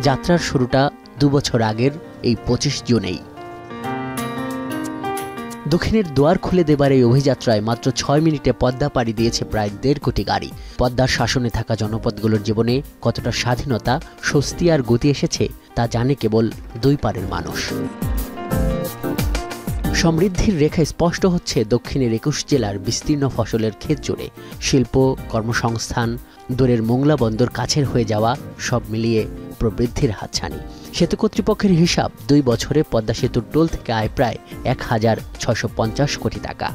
যাত্রার শুরুটা 2 বছর আগের এই 25 জুনেই। দক্ষিণের দুয়ার খুলে দেবার এই অভিযাত্রায় মাত্র 6 মিনিটে পদ্মা পাড়ি দিয়েছে প্রায় 1.5 কোটি গাড়ি। পদ্মার শাসনে থাকা জনপদগুলোর জীবনে কতটা স্বাধীনতা, স্বস্তি আর গতি এসেছে তা জানে কেবল দুই পারের মানুষ। সমৃদ্ধির রেখা স্পষ্ট হচ্ছে দক্ষিণের 21 জেলার বিস্তীর্ণ ফসলের ক্ষেত জুড়ে। শিল্প, কর্মসংস্থান, দূরের মোংলা বন্দর কাছের হয়ে যাওয়া সব মিলিয়ে প্রবৃদ্ধির হাতছানি। সেতু কর্তৃপক্ষের হিসাব 2 বছরে পদ্মা সেতুর টোল থেকে আয় প্রায় 1,650 কোটি টাকা।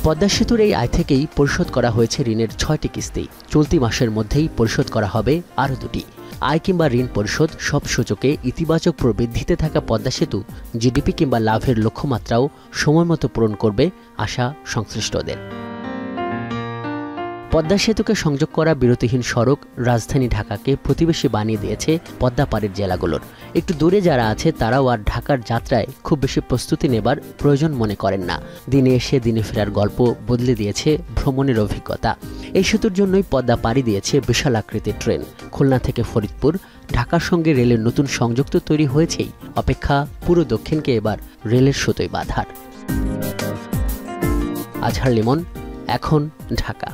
পদ্মা সেতুর এই আয় থেকেই পরিশোধ করা হয়েছে ঋণের 6টি কিস্তি। চলতি মাসের মধ্যেই পরিশোধ করা হবে আরও 2টি। আয় কিংবা ঋণ পরিশোধ সব সূচকে ইতিবাচক প্রবৃদ্ধিতে থাকা পদ্মা সেতু জিডিপি কিংবা লাভের লক্ষ্যমাত্রাও সময়মতো পূরণ করবে আশা সংশ্লিষ্টদের। পদ্মা সেতুকে সংযোগ করা বিরতিহীন সড়ক রাজধানী ঢাকাকে প্রতিবেশী বানিয়ে দিয়েছে পদ্মা পাড়ের জেলাগুলোর। একটু দূরে যারা আছে তারাও আর ঢাকার যাত্রায় খুব বেশি প্রস্তুতি নেবার প্রয়োজন মনে করেন না। দিনে এসে দিনে ফেরার গল্প বদলে দিয়েছে ভ্রমণের অভিজ্ঞতা। এই সেতুর জন্যই পদ্মা পাড়ি দিয়েছে বিশাল আকৃতির ট্রেন। খুলনা থেকে ফরিদপুর, ঢাকার সঙ্গে রেলের নতুন সংযোগ তো তৈরি হয়েছেই, অপেক্ষা পুরো দক্ষিণকে এবার রেলের সুতোয় বাঁধার। আজহার লিমন, এখন ঢাকা।